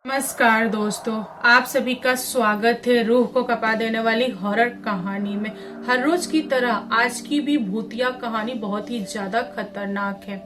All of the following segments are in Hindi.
नमस्कार दोस्तों, आप सभी का स्वागत है रूह को कपा देने वाली हॉरर कहानी में। हर रोज की तरह आज की भी भूतिया कहानी बहुत ही ज्यादा खतरनाक है।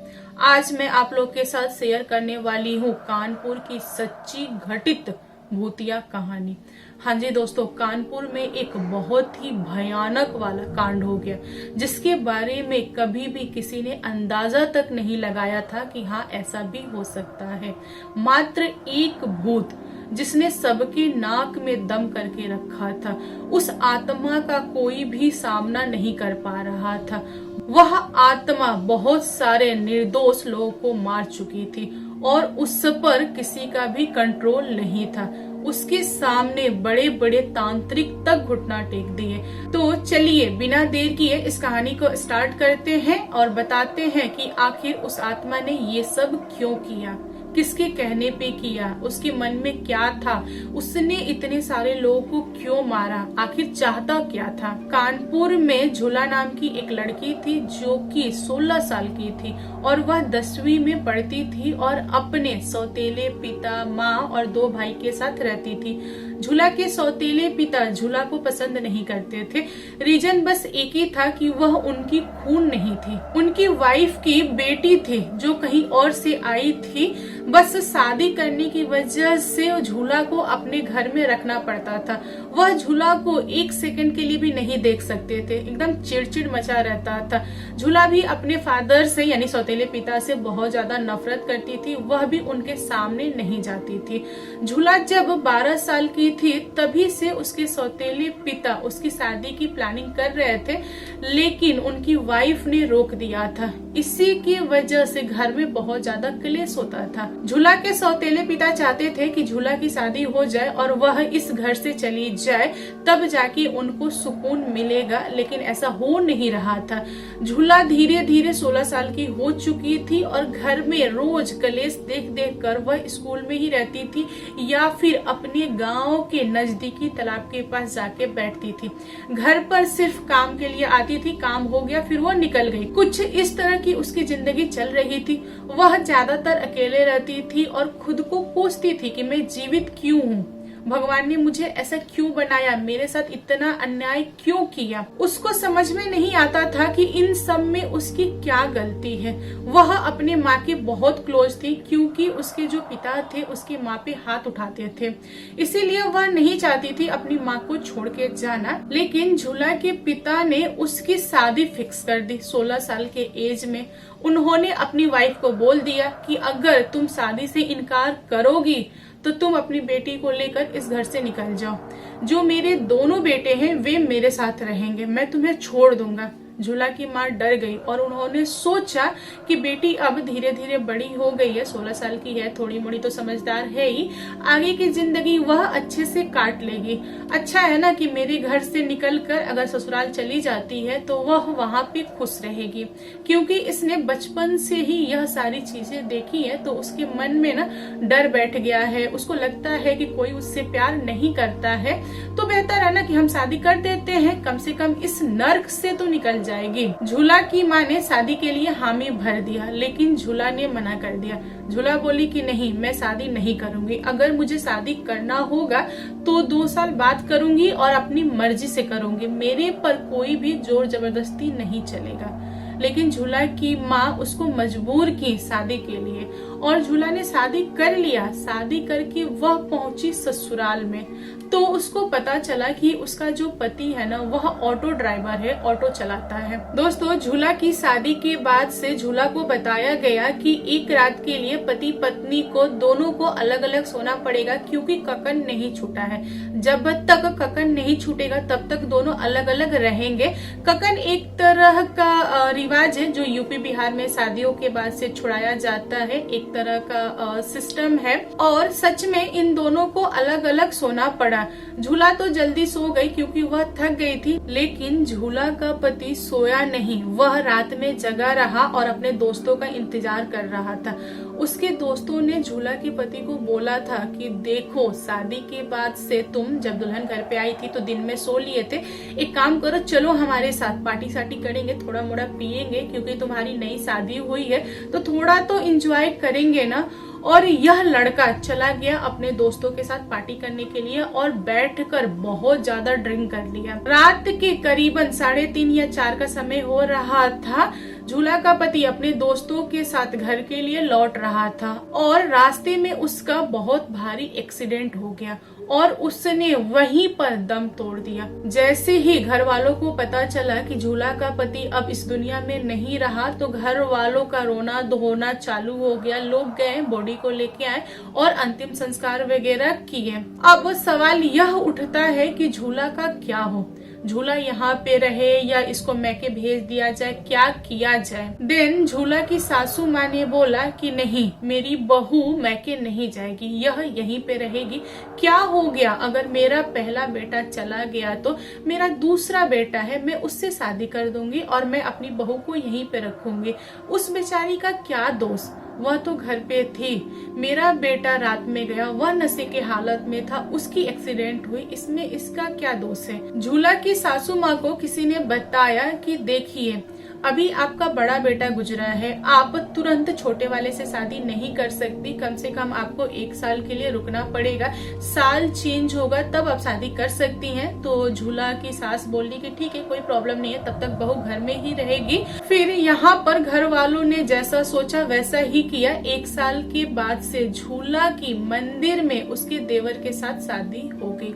आज मैं आप लोग के साथ शेयर करने वाली हूँ कानपुर की सच्ची घटित भूतिया कहानी। हाँ जी दोस्तों, कानपुर में एक बहुत ही भयानक वाला कांड हो गया जिसके बारे में कभी भी किसी ने अंदाजा तक नहीं लगाया था कि हाँ ऐसा भी हो सकता है। मात्र एक भूत जिसने सबके नाक में दम करके रखा था, उस आत्मा का कोई भी सामना नहीं कर पा रहा था। वह आत्मा बहुत सारे निर्दोष लोगों को मार चुकी थी और उस पर किसी का भी कंट्रोल नहीं था। उसके सामने बड़े बड़े तांत्रिक तक घुटना टेक दिए। तो चलिए बिना देर किए इस कहानी को स्टार्ट करते हैं और बताते हैं कि आखिर उस आत्मा ने ये सब क्यों किया, किसके कहने पे किया, उसके मन में क्या था, उसने इतने सारे लोगों को क्यों मारा, आखिर चाहता क्या था। कानपुर में झूला नाम की एक लड़की थी जो कि 16 साल की थी और वह 10वीं में पढ़ती थी और अपने सौतेले पिता, माँ और 2 भाई के साथ रहती थी। झूला के सौतेले पिता झूला को पसंद नहीं करते थे। रीजन बस एक ही था कि वह उनकी खून नहीं थी, उनकी वाइफ की बेटी थी जो कहीं और से आई थी। बस शादी करने की वजह से झूला को अपने घर में रखना पड़ता था। वह झूला को 1 सेकंड के लिए भी नहीं देख सकते थे, एकदम चिड़चिड़ मचा रहता था। झूला भी अपने फादर से यानी सौतेले पिता से बहुत ज्यादा नफरत करती थी, वह भी उनके सामने नहीं जाती थी। झूला जब 12 साल की थी तभी से उसके सौतेले पिता उसकी शादी की प्लानिंग कर रहे थे, लेकिन उनकी वाइफ ने रोक दिया था। इसी की वजह से घर में बहुत ज्यादा क्लेश होता था। झूला के सौतेले पिता चाहते थे कि झूला की शादी हो जाए और वह इस घर से चली जाए, तब जाके उनको सुकून मिलेगा, लेकिन ऐसा हो नहीं रहा था। झूला धीरे धीरे 16 साल की हो चुकी थी और घर में रोज क्लेश देख देख कर वह स्कूल में ही रहती थी या फिर अपने गांव के नजदीकी तालाब के पास जाके बैठती थी। घर पर सिर्फ काम के लिए आती थी, काम हो गया फिर वो निकल गई। कुछ इस तरह की उसकी जिंदगी चल रही थी। वह ज्यादातर अकेले रहती थी और खुद को कोसती थी कि मैं जीवित क्यों हूँ, भगवान ने मुझे ऐसा क्यों बनाया, मेरे साथ इतना अन्याय क्यों किया। उसको समझ में नहीं आता था कि इन सब में उसकी क्या गलती है। वह अपने माँ के बहुत क्लोज थी क्योंकि उसके जो पिता थे उसकी माँ पे हाथ उठाते थे, इसीलिए वह नहीं चाहती थी अपनी माँ को छोड़ के जाना। लेकिन झूला के पिता ने उसकी शादी फिक्स कर दी 16 साल के एज में। उन्होंने अपनी वाइफ को बोल दिया कि अगर तुम शादी से इनकार करोगी तो तुम अपनी बेटी को लेकर इस घर से निकल जाओ। जो मेरे दोनों बेटे हैं वे मेरे साथ रहेंगे, मैं तुम्हें छोड़ दूंगा। झूला की माँ डर गई और उन्होंने सोचा कि बेटी अब धीरे धीरे बड़ी हो गई है, 16 साल की है, थोड़ी मोड़ी तो समझदार है ही, आगे की जिंदगी वह अच्छे से काट लेगी। अच्छा है ना कि मेरे घर से निकलकर अगर ससुराल चली जाती है तो वह वहाँ पे खुश रहेगी, क्योंकि इसने बचपन से ही यह सारी चीजें देखी है। तो उसके मन में ना डर बैठ गया है, उसको लगता है कि कोई उससे प्यार नहीं करता है, तो बेहतर है ना कि हम शादी कर देते हैं, कम से कम इस नर्क से तो निकल जाएगी। झूला की माँ ने शादी के लिए हामी भर दिया, लेकिन झूला ने मना कर दिया। झूला बोली कि नहीं, मैं शादी नहीं करूंगी, अगर मुझे शादी करना होगा तो 2 साल बाद करूंगी और अपनी मर्जी से करूंगी, मेरे पर कोई भी जोर जबरदस्ती नहीं चलेगा। लेकिन झूला की माँ उसको मजबूर की शादी के लिए और झूला ने शादी कर लिया। शादी करके वह पहुंची ससुराल में तो उसको पता चला कि उसका जो पति है ना वह ऑटो ड्राइवर है, ऑटो चलाता है। दोस्तों, झूला की शादी के बाद से झूला को बताया गया कि एक रात के लिए पति पत्नी को दोनों को अलग अलग सोना पड़ेगा, क्योंकि ककन नहीं छूटा है। जब तक ककन नहीं छूटेगा तब तक दोनों अलग अलग रहेंगे। ककन एक तरह का रिवाज है जो यूपी बिहार में शादियों के बाद से छुड़ाया जाता है, एक तरह का सिस्टम है। और सच में इन दोनों को अलग अलग सोना पड़ा। झूला तो जल्दी सो गई क्योंकि वह थक गई थी, लेकिन झूला का पति सोया नहीं, वह रात में जगा रहा और अपने दोस्तों का इंतजार कर रहा था। उसके दोस्तों ने झूला के पति को बोला था कि देखो, शादी के बाद से तुम जब दुल्हन घर पे आई थी तो दिन में सो लिए थे, एक काम करो, चलो हमारे साथ पार्टी सार्टी करेंगे, थोड़ा मोड़ा पियेंगे, क्योंकि तुम्हारी नई शादी हुई है तो थोड़ा तो एंजॉय करेंगे ना। और यह लड़का चला गया अपने दोस्तों के साथ पार्टी करने के लिए और बैठकर बहुत ज्यादा ड्रिंक कर लिया। रात के करीबन 3:30 या 4 का समय हो रहा था। झूला का पति अपने दोस्तों के साथ घर के लिए लौट रहा था और रास्ते में उसका बहुत भारी एक्सीडेंट हो गया और उसने वहीं पर दम तोड़ दिया। जैसे ही घर वालों को पता चला कि झूला का पति अब इस दुनिया में नहीं रहा तो घर वालों का रोना धोना चालू हो गया। लोग गए, बॉडी को लेके आए और अंतिम संस्कार वगैरह किए। अब सवाल यह उठता है कि झूला का क्या हो, झूला यहाँ पे रहे या इसको मैके भेज दिया जाए, क्या किया जाए। देन झूला की सासू माँ ने बोला कि नहीं, मेरी बहू मैके नहीं जाएगी, यह यहीं पे रहेगी। क्या हो गया, अगर मेरा पहला बेटा चला गया तो मेरा दूसरा बेटा है, मैं उससे शादी कर दूंगी और मैं अपनी बहू को यहीं पे रखूंगी। उस बेचारी का क्या दोष, वह तो घर पे थी। मेरा बेटा रात में गया, वह नशे के हालत में था, उसकी एक्सीडेंट हुई, इसमें इसका क्या दोष है। झूला की सासू माँ को किसी ने बताया कि देखिए, अभी आपका बड़ा बेटा गुजरा है, आप तुरंत छोटे वाले से शादी नहीं कर सकती, कम से कम आपको 1 साल के लिए रुकना पड़ेगा, साल चेंज होगा तब आप शादी कर सकती हैं। तो झूला की सास बोली कि ठीक है, कोई प्रॉब्लम नहीं है, तब तक बहू घर में ही रहेगी। फिर यहाँ पर घर वालों ने जैसा सोचा वैसा ही किया। 1 साल के बाद से झूला की मंदिर में उसके देवर के साथ शादी हो गई।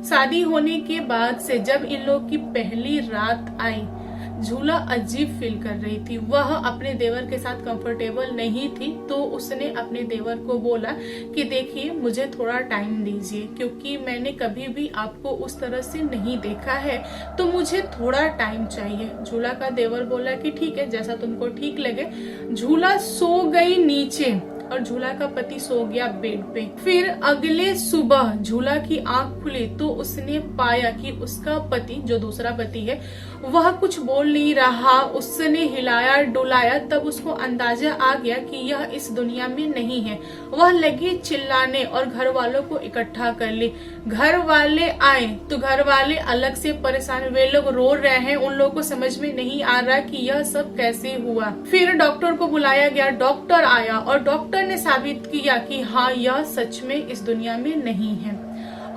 शादी होने के बाद से जब इन लोग की पहली रात आई, झूला अजीब फील कर रही थी। वह अपने देवर के साथ कंफर्टेबल नहीं थी तो उसने अपने देवर को बोला कि देखिए, मुझे थोड़ा टाइम दीजिए, क्योंकि मैंने कभी भी आपको उस तरह से नहीं देखा है, तो मुझे थोड़ा टाइम चाहिए। झूला का देवर बोला कि ठीक है, जैसा तुमको ठीक लगे। झूला सो गई नीचे और झूला का पति सो गया बेड पे। फिर अगले सुबह झूला की आंख खुली तो उसने पाया कि उसका पति, जो दूसरा पति है, वह कुछ बोल नहीं रहा। उसने हिलाया डुलाया, तब उसको अंदाजा आ गया कि यह इस दुनिया में नहीं है। वह लगी चिल्लाने और घर वालों को इकट्ठा कर ली। घर वाले आए तो घर वाले अलग से परेशान, वे लोग रो रहे हैं, उन लोगों को समझ में नहीं आ रहा कि यह सब कैसे हुआ। फिर डॉक्टर को बुलाया गया, डॉक्टर आया और डॉक्टर ने साबित किया कि हाँ, यह सच में इस दुनिया में नहीं है।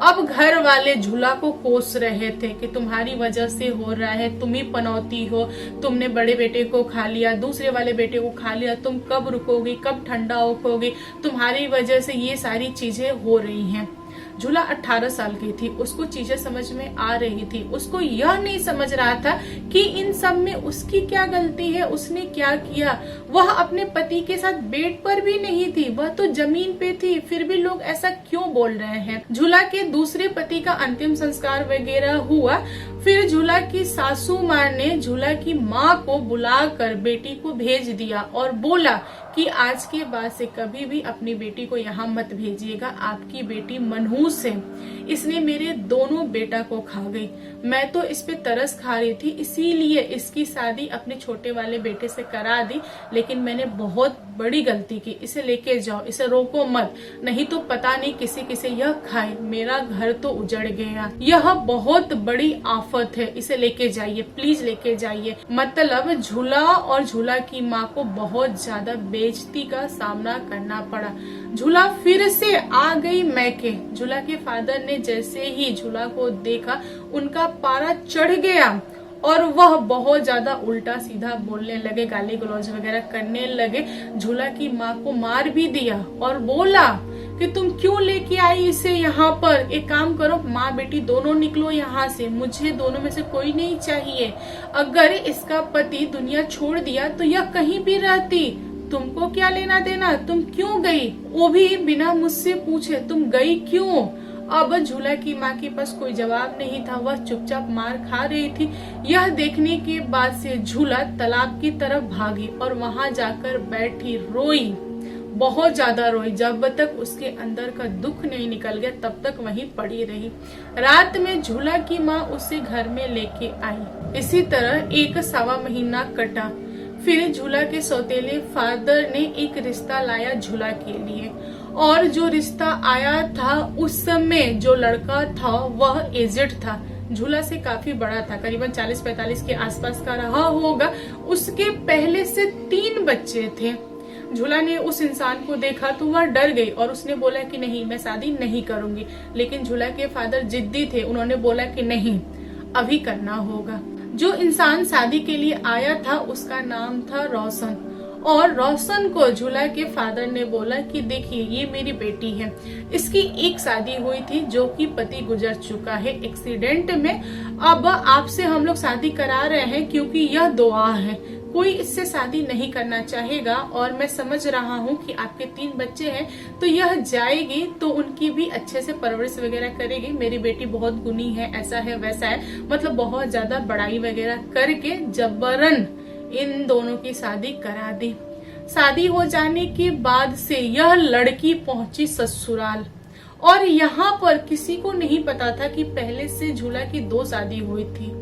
अब घर वाले झूला को कोस रहे थे कि तुम्हारी वजह से हो रहा है, तुम ही पनौती हो, तुमने बड़े बेटे को खा लिया, दूसरे वाले बेटे को खा लिया, तुम कब रुकोगी, कब ठंडा होगी, तुम्हारी वजह से ये सारी चीजें हो रही हैं। झूला 18 साल की थी, उसको चीजें समझ में आ रही थी। उसको यह नहीं समझ रहा था कि इन सब में उसकी क्या गलती है, उसने क्या किया। वह अपने पति के साथ बेड पर भी नहीं थी, वह तो जमीन पे थी, फिर भी लोग ऐसा क्यों बोल रहे हैं। झूला के दूसरे पति का अंतिम संस्कार वगैरह हुआ। फिर झूला की सासू माँ ने झूला की माँ को बुलाकर बेटी को भेज दिया और बोला कि आज के बाद से कभी भी अपनी बेटी को यहाँ मत भेजिएगा, आपकी बेटी मनहूस है, इसने मेरे दोनों बेटा को खा गई। मैं तो इस पे तरस खा रही थी, इसीलिए इसकी शादी अपने छोटे वाले बेटे से करा दी, लेकिन मैंने बहुत बड़ी गलती की। इसे लेके जाओ, इसे रोको मत, नहीं तो पता नहीं किसे किसे यह खाए। मेरा घर तो उजड़ गया, यह बहुत बड़ी आफत है, इसे लेके जाइए, प्लीज लेके जाइए। मतलब झूला और झूला की माँ को बहुत ज्यादा बेइज्जती का सामना करना पड़ा। झूला फिर से आ गई मैके। झूला के फादर ने जैसे ही झूला को देखा, उनका पारा चढ़ गया और वह बहुत ज्यादा उल्टा सीधा बोलने लगे, गाली गलौज वगैरह करने लगे। झूला की माँ को मार भी दिया और बोला कि तुम क्यों लेके आई इसे यहाँ पर, एक काम करो, माँ बेटी दोनों निकलो यहाँ से, मुझे दोनों में से कोई नहीं चाहिए। अगर इसका पति दुनिया छोड़ दिया तो यह कहीं भी रहती, तुमको क्या लेना देना, तुम क्यों गई, वो भी बिना मुझसे पूछे, तुम गई क्यों। अब झूला की माँ के पास कोई जवाब नहीं था, वह चुपचाप मार खा रही थी। यह देखने के बाद से झूला तालाब की तरफ भागी और वहां जाकर बैठी, रोई, बहुत ज्यादा रोई। जब तक उसके अंदर का दुख नहीं निकल गया तब तक वहीं पड़ी रही। रात में झूला की माँ उसे घर में लेके आई। इसी तरह 1 महीना कटा। फिर झूला के सौतेले फादर ने एक रिश्ता लाया झूला के लिए, और जो रिश्ता आया था उस समय जो लड़का था वह एजेड था, झूला से काफी बड़ा था, करीबन 40-45 के आसपास का रहा होगा। उसके पहले से 3 बच्चे थे। झूला ने उस इंसान को देखा तो वह डर गई और उसने बोला कि नहीं, मैं शादी नहीं करूंगी। लेकिन झूला के फादर जिद्दी थे, उन्होंने बोला कि नहीं, अभी करना होगा। जो इंसान शादी के लिए आया था उसका नाम था रोशन, और रोशन को झूला के फादर ने बोला कि देखिए, ये मेरी बेटी है, इसकी एक शादी हुई थी जो कि पति गुजर चुका है एक्सीडेंट में। अब आपसे हम लोग शादी करा रहे हैं क्योंकि यह दुआ है, कोई इससे शादी नहीं करना चाहेगा। और मैं समझ रहा हूँ कि आपके 3 बच्चे हैं, तो यह जाएगी तो उनकी भी अच्छे से परवरिश वगैरह करेगी। मेरी बेटी बहुत गुणी है, ऐसा है वैसा है, मतलब बहुत ज्यादा बड़ाई वगैरह करके जबरन इन दोनों की शादी करा दी। शादी हो जाने के बाद से यह लड़की पहुंची ससुराल, और यहाँ पर किसी को नहीं पता था कि पहले से झूला की 2 शादी हुई थी।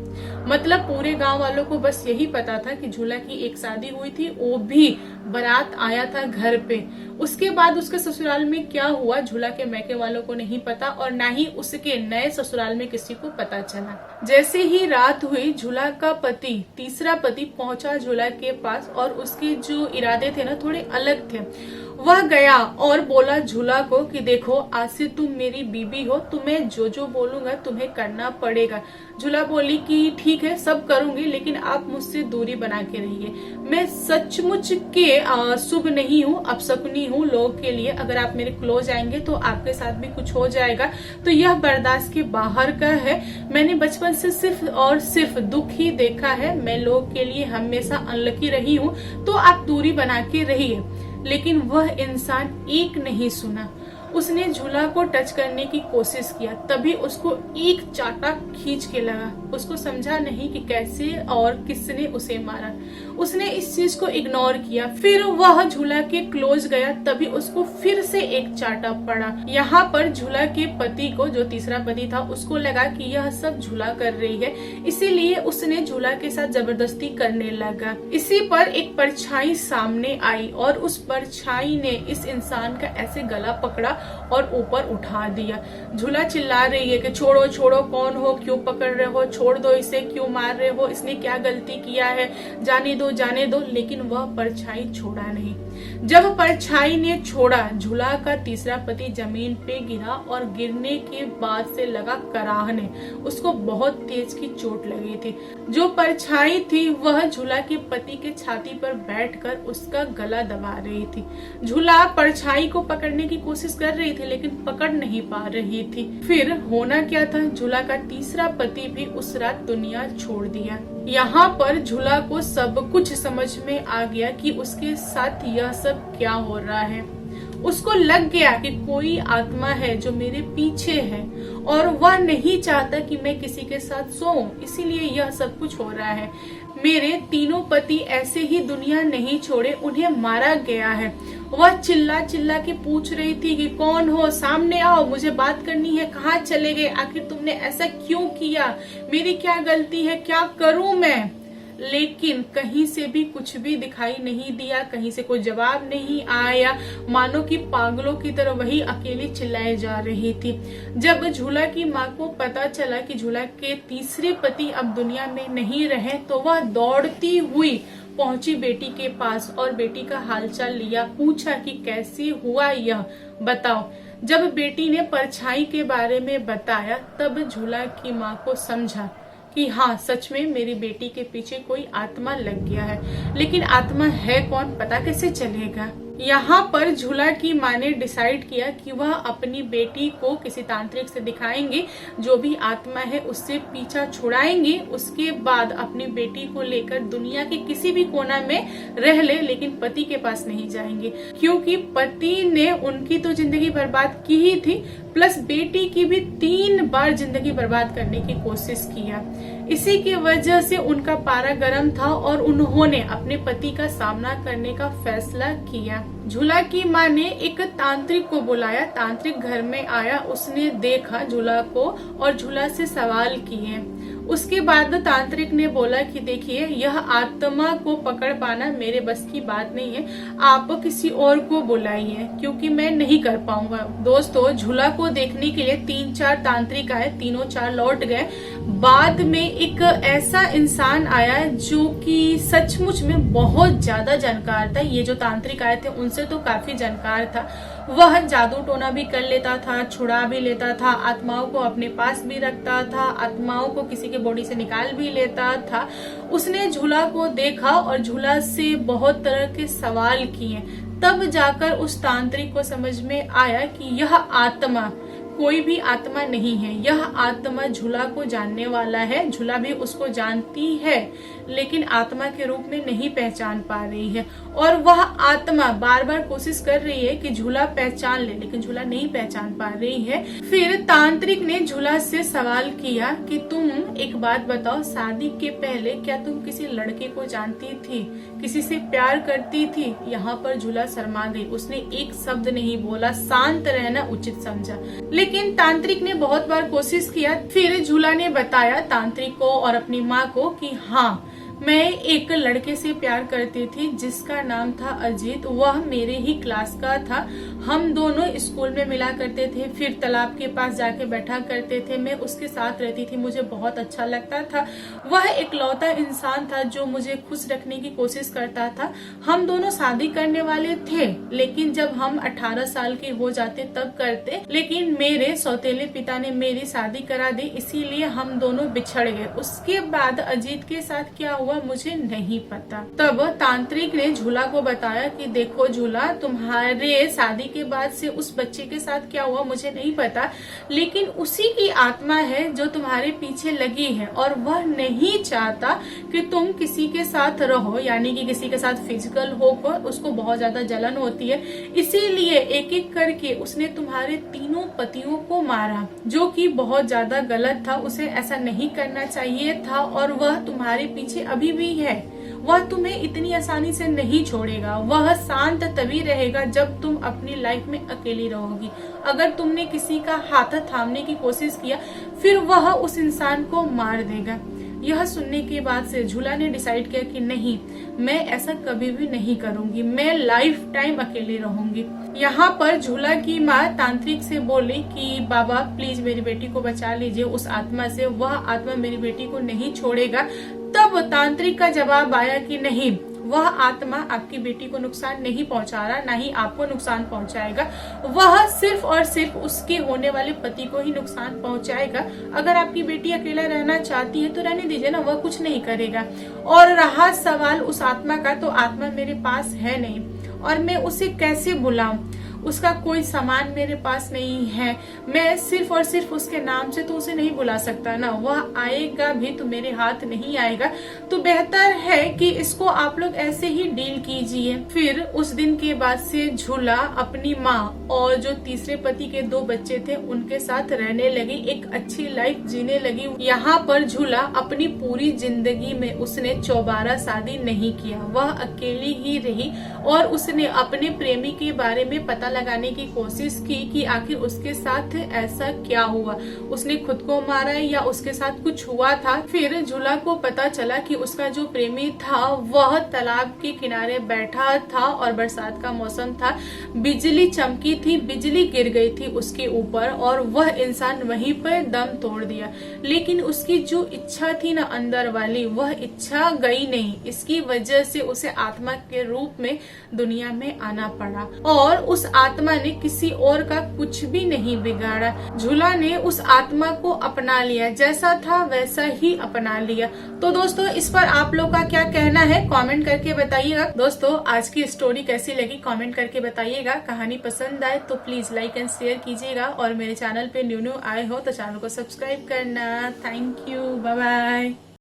मतलब पूरे गांव वालों को बस यही पता था कि झूला की एक शादी हुई थी, वो भी बारात आया था घर पे। उसके बाद उसके ससुराल में क्या हुआ झूला के मैके वालों को नहीं पता, और ना ही उसके नए ससुराल में किसी को पता चला। जैसे ही रात हुई, झूला का पति, तीसरा पति पहुंचा झूला के पास, और उसके जो इरादे थे ना थोड़े अलग थे। वह गया और बोला झूला को कि देखो, आज से तुम मेरी बीबी हो, तुम्हें जो जो बोलूंगा तुम्हें करना पड़ेगा। झूला बोली कि ठीक है, सब करूंगी, लेकिन आप मुझसे दूरी बना के रहिए। मैं सचमुच के शुभ नहीं हूँ, अपशकुनी हूँ लोगों के लिए। अगर आप मेरे क्लोज आएंगे तो आपके साथ भी कुछ हो जाएगा, तो यह बर्दाश्त के बाहर का है। मैंने बचपन से सिर्फ और सिर्फ दुख ही देखा है, मैं लोगों के लिए हमेशा अनलकी रही हूँ, तो आप दूरी बना के रहिए। लेकिन वह इंसान एक नहीं सुना, उसने झूला को टच करने की कोशिश किया, तभी उसको एक चाटा खींच के लगा। उसको समझा नहीं कि कैसे और किसने उसे मारा। उसने इस चीज को इग्नोर किया। फिर वह झूला के क्लोज गया, तभी उसको फिर से एक चाटा पड़ा। यहाँ पर झूला के पति को, जो तीसरा पति था, उसको लगा कि यह सब झूला कर रही है, इसीलिए उसने झूला के साथ जबरदस्ती करने लगा। इसी पर एक परछाई सामने आई और उस परछाई ने इस इंसान का ऐसे गला पकड़ा और ऊपर उठा दिया। झूला चिल्ला रही है कि छोड़ो छोड़ो, कौन हो, क्यों पकड़ रहे हो, छोड़ दो इसे, क्यों मार रहे हो, इसने क्या गलती किया है, जाने दो जाने दो। लेकिन वह परछाई छोड़ा नहीं। जब परछाई ने छोड़ा, झूला का तीसरा पति जमीन पे गिरा और गिरने के बाद से लगा कराहने। उसको बहुत तेज की चोट लगी थी। जो परछाई थी वह झूला के पति के छाती पर बैठकर उसका गला दबा रही थी। झूला परछाई को पकड़ने की कोशिश कर रही थी, लेकिन पकड़ नहीं पा रही थी। फिर होना क्या था, झूला का तीसरा पति भी उस रात दुनिया छोड़ दिया। यहाँ पर झूला को सब कुछ समझ में आ गया कि उसके साथ यह सब क्या हो रहा है। उसको लग गया कि कोई आत्मा है जो मेरे पीछे है और वह नहीं चाहता कि मैं किसी के साथ सोऊं, इसीलिए यह सब कुछ हो रहा है। मेरे तीनों पति ऐसे ही दुनिया नहीं छोड़े, उन्हें मारा गया है। वह चिल्ला चिल्ला के पूछ रही थी कि कौन हो, सामने आओ, मुझे बात करनी है, कहाँ चले गए, आखिर तुमने ऐसा क्यों किया, मेरी क्या गलती है, क्या करूं मैं। लेकिन कहीं से भी कुछ भी दिखाई नहीं दिया, कहीं से कोई जवाब नहीं आया। मानो कि पागलों की तरह वही अकेली चिल्लाए जा रही थी। जब झूला की माँ को पता चला कि झूला के तीसरे पति अब दुनिया में नहीं रहे, तो वह दौड़ती हुई पहुंची बेटी के पास और बेटी का हालचाल लिया, पूछा कि कैसे हुआ यह बताओ। जब बेटी ने परछाई के बारे में बताया, तब झूला की माँ को समझा कि हाँ, सच में मेरी बेटी के पीछे कोई आत्मा लग गया है। लेकिन आत्मा है कौन, पता कैसे चलेगा। यहाँ पर झूला की माँ ने डिसाइड किया कि वह अपनी बेटी को किसी तांत्रिक से दिखाएंगे, जो भी आत्मा है उससे पीछा छुड़ाएंगे। उसके बाद अपनी बेटी को लेकर दुनिया के किसी भी कोना में रह ले, लेकिन पति के पास नहीं जाएंगे, क्योंकि पति ने उनकी तो जिंदगी बर्बाद की ही थी, प्लस बेटी की भी 3 बार जिंदगी बर्बाद करने की कोशिश किया। इसी की वजह से उनका पारा गर्म था और उन्होंने अपने पति का सामना करने का फैसला किया। झूला की माँ ने एक तांत्रिक को बुलाया। तांत्रिक घर में आया, उसने देखा झूला को और झूला से सवाल किए। उसके बाद तांत्रिक ने बोला कि देखिए, यह आत्मा को पकड़ पाना मेरे बस की बात नहीं है, आप किसी और को बुलाइए क्योंकि मैं नहीं कर पाऊंगा। दोस्तों, झूला को देखने के लिए 3-4 तांत्रिक आए, तीनों 4 लौट गए। बाद में एक ऐसा इंसान आया जो कि सचमुच में बहुत ज्यादा जानकार था। ये जो तांत्रिक आए थे उनसे तो काफी जानकार था। वह जादू टोना भी कर लेता था, छुड़ा भी लेता था, आत्माओं को अपने पास भी रखता था, आत्माओं को किसी के बॉडी से निकाल भी लेता था। उसने झूला को देखा और झूला से बहुत तरह के सवाल किए। तब जाकर उस तांत्रिक को समझ में आया कि यह आत्मा कोई भी आत्मा नहीं है, यह आत्मा झूला को जानने वाला है। झूला भी उसको जानती है लेकिन आत्मा के रूप में नहीं पहचान पा रही है, और वह आत्मा बार बार कोशिश कर रही है कि झूला पहचान ले, लेकिन झूला नहीं पहचान पा रही है। फिर तांत्रिक ने झूला से सवाल किया कि तुम एक बात बताओ, शादी के पहले क्या तुम किसी लड़के को जानती थी, किसी से प्यार करती थी? यहाँ पर झूला शर्मा गई, उसने एक शब्द नहीं बोला, शांत रहना उचित समझा। लेकिन तांत्रिक ने बहुत बार कोशिश किया। फिर झूला ने बताया तांत्रिक को और अपनी माँ को कि हाँ, मैं एक लड़के से प्यार करती थी जिसका नाम था अजीत। वह मेरे ही क्लास का था, हम दोनों स्कूल में मिला करते थे, फिर तालाब के पास जाके बैठा करते थे, मैं उसके साथ रहती थी, मुझे बहुत अच्छा लगता था। वह इकलौता इंसान था जो मुझे खुश रखने की कोशिश करता था। हम दोनों शादी करने वाले थे, लेकिन जब हम 18 साल के हो जाते तब करते, लेकिन मेरे सौतेले पिता ने मेरी शादी करा दी, इसीलिए हम दोनों बिछड़ गए। उसके बाद अजीत के साथ क्या हुआ मुझे नहीं पता। तब तांत्रिक ने झूला को बताया कि देखो झूला, तुम्हारे शादी के बाद से उस बच्चे के साथ क्या हुआ मुझे नहीं पता, लेकिन उसी की आत्मा है जो तुम्हारे पीछे लगी है, और वह नहीं चाहता कि तुम किसी के साथ रहो, यानी कि किसी के साथ फिजिकल होकर उसको बहुत ज्यादा जलन होती है। इसीलिए एक एक करके उसने तुम्हारे तीनों पतियों को मारा, जो कि बहुत ज्यादा गलत था, उसे ऐसा नहीं करना चाहिए था, और वह तुम्हारे पीछे अभी भी है। वह तुम्हें इतनी आसानी से नहीं छोड़ेगा। वह शांत तभी रहेगा जब तुम अपनी लाइफ में अकेली रहोगी। अगर तुमने किसी का हाथ थामने की कोशिश किया, फिर वह उस इंसान को मार देगा। यह सुनने के बाद से झूला ने डिसाइड किया कि नहीं, मैं ऐसा कभी भी नहीं करूंगी, मैं लाइफ टाइम अकेली रहूंगी। यहाँ पर झूला की माँ तांत्रिक से बोली कि बाबा प्लीज मेरी बेटी को बचा लीजिए उस आत्मा से, वह आत्मा मेरी बेटी को नहीं छोड़ेगा। तब तांत्रिक का जवाब आया कि नहीं, वह आत्मा आपकी बेटी को नुकसान नहीं पहुंचा रहा, ना ही आपको नुकसान पहुंचाएगा। वह सिर्फ और सिर्फ उसके होने वाले पति को ही नुकसान पहुंचाएगा। अगर आपकी बेटी अकेला रहना चाहती है तो रहने दीजिए ना, वह कुछ नहीं करेगा। और रहा सवाल उस आत्मा का, तो आत्मा मेरे पास है नहीं, और मैं उसे कैसे बुलाऊं? उसका कोई सामान मेरे पास नहीं है, मैं सिर्फ और सिर्फ उसके नाम से तो उसे नहीं बुला सकता ना, वह आएगा भी तो मेरे हाथ नहीं आएगा। तो बेहतर है कि इसको आप लोग ऐसे ही डील कीजिए। फिर उस दिन के बाद से झूला अपनी माँ और जो तीसरे पति के 2 बच्चे थे उनके साथ रहने लगी, एक अच्छी लाइफ जीने लगी। यहाँ पर झूला अपनी पूरी जिंदगी में उसने 4 शादी नहीं किया, वह अकेली ही रही, और उसने अपने प्रेमी के बारे में पता लगाने की कोशिश की कि आखिर उसके साथ ऐसा क्या हुआ, उसने खुद को मारा या उसके साथ कुछ हुआ था। फिर झूला को पता चला कि उसका जो प्रेमी था वह तालाब के किनारे बैठा था और बरसात का मौसम था, बिजली चमकी थी, बिजली गिर गई थी उसके ऊपर और वह इंसान वहीं पर दम तोड़ दिया। लेकिन उसकी जो इच्छा थी ना अंदर वाली, वह इच्छा गई नहीं। इसकी वजह से उसे आत्मा के रूप में दुनिया में आना पड़ा और उस आत्मा ने किसी और का कुछ भी नहीं बिगाड़ा। झूला ने उस आत्मा को अपना लिया, जैसा था वैसा ही अपना लिया। तो दोस्तों इस पर आप लोग का क्या कहना है कमेंट करके बताइएगा। दोस्तों आज की स्टोरी कैसी लगी कमेंट करके बताइएगा। कहानी पसंद आए तो प्लीज लाइक एंड शेयर कीजिएगा और मेरे चैनल पे न्यू आए हो तो चैनल को सब्सक्राइब करना। Thank you, bye bye.